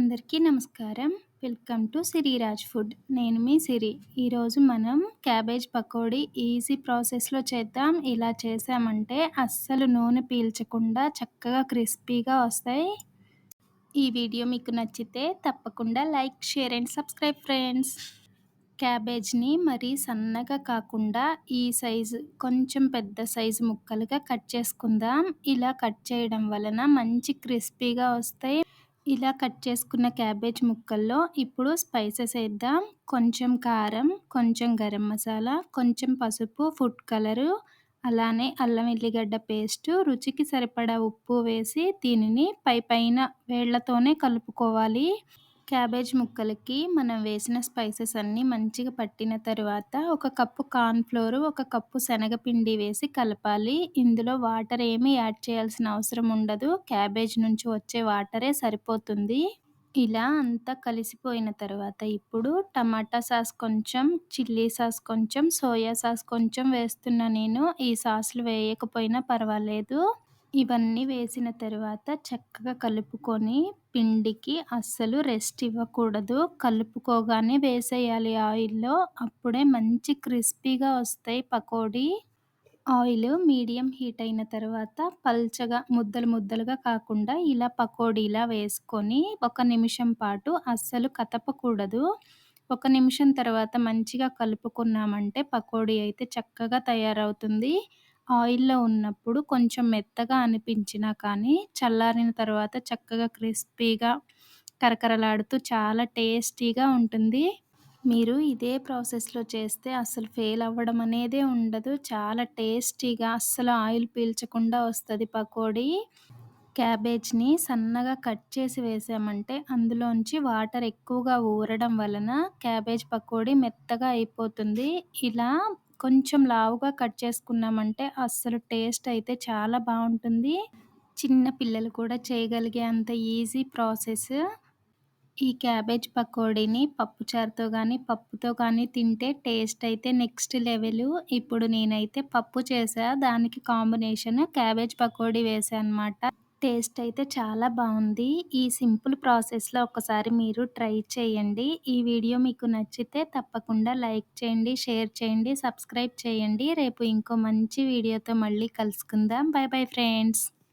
అందరికీ నమస్కారం. Welcome to Siriraj food. నేను మీ సిరి. ఈరోజు మనం క్యాబేజ్ పకోడీ ఈజీ ప్రాసెస్‌లో చేద్దాం. ఇలా చేశామంటే అస్సలు నూనె పీల్చకుండా చక్కగా క్రిస్పీగా వస్తాయి. ఈ వీడియో మీకు నచ్చితే తప్పకుండా like, share and subscribe friends. క్యాబేజ్‌ని మరీ సన్నగా కాకుండా ఈ సైజు కొంచెం పెద్ద సైజు ముక్కలుగా కట్ చేసుకుందాం. ఇలా కట్ చేయడం వలన మంచి క్రిస్పీగా వస్తాయి. ఇలా కట్ చేసుకున్న క్యాబేజ్ ముక్కల్లో ఇప్పుడు స్పైసెస్ ఏద్దాం. కొంచెం కారం, కొంచెం గరం మసాలా, కొంచెం పసుపు, ఫుడ్ కలరు, అలానే అల్లం ఎల్లిగడ్డ పేస్టు, రుచికి సరిపడా ఉప్పు వేసి దీనిని పైన వేళ్ళతోనే కలుపుకోవాలి. క్యాబేజ్ ముక్కలకి మనం వేసిన స్పైసెస్ అన్నీ మంచిగా పట్టిన తరువాత ఒక కప్పు కార్న్ ఫ్లోర్, ఒక కప్పు శనగపిండి వేసి కలపాలి. ఇందులో వాటర్ ఏమీ యాడ్ చేయాల్సిన అవసరం ఉండదు. క్యాబేజ్ నుంచి వచ్చే వాటరే సరిపోతుంది. ఇలా అంతా కలిసిపోయిన తర్వాత ఇప్పుడు టమాటా సాస్ కొంచెం, చిల్లీ సాస్ కొంచెం, సోయా సాస్ కొంచెం వేస్తున్నా నేను. ఈ సాస్‌లు వేయకపోయినా పర్వాలేదు. ఇవన్నీ వేసిన తరువాత చక్కగా కలుపుకొని పిండికి అస్సలు రెస్ట్ ఇవ్వకూడదు. కలుపుకోగానే వేసేయాలి ఆయిల్‌లో. అప్పుడే మంచి క్రిస్పీగా వస్తాయి పకోడీ. ఆయిల్ మీడియం హీట్ అయిన తర్వాత పల్చగా ముద్దలు ముద్దలుగా కాకుండా ఇలా పకోడీలా వేసుకొని ఒక నిమిషం పాటు అస్సలు కదపకూడదు. ఒక నిమిషం తర్వాత మంచిగా కలుపుకున్నామంటే పకోడీ అయితే చక్కగా తయారవుతుంది. ఆయిల్‌లో ఉన్నప్పుడు కొంచెం మెత్తగా అనిపించినా కానీ చల్లారిన తర్వాత చక్కగా క్రిస్పీగా కరకరలాడుతూ చాలా టేస్టీగా ఉంటుంది. మీరు ఇదే ప్రాసెస్‌లో చేస్తే అస్సలు ఫెయిల్ అవ్వడం అనేదే ఉండదు. చాలా టేస్టీగా అస్సలు ఆయిల్ పీల్చకుండా వస్తది పకోడీ. క్యాబేజ్‌ని సన్నగా కట్ చేసి వేసామంటే అందులోంచి వాటర్ ఎక్కువగా ఊరడం వలన క్యాబేజ్ పకోడీ మెత్తగా అయిపోతుంది. ఇలా కొంచెం లావుగా కట్ చేసుకున్నామంటే అస్సలు టేస్ట్ అయితే చాలా బావుంటుంది. చిన్న పిల్లలు కూడా చేయగలిగే అంత ఈజీ ప్రాసెస్. ఈ క్యాబేజ్ పకోడీని పప్పుచారుతో గానీ, పప్పుతో కానీ తింటే టేస్ట్ అయితే నెక్స్ట్ లెవెలు. ఇప్పుడు నేనైతే పప్పు చేశా. దానికి కాంబినేషన్ క్యాబేజ్ పకోడీ వేశా అనమాట. టేస్ట్ అయితే చాలా బావుంది. ఈ సింపుల్ ప్రాసెస్‌లో ఒకసారి మీరు ట్రై చేయండి. ఈ వీడియో మీకు నచ్చితే తప్పకుండా లైక్ చేయండి, షేర్ చేయండి, సబ్స్క్రైబ్ చేయండి. రేపు ఇంకో మంచి వీడియోతో మళ్ళీ కలుసుకుందాం. By bye friends.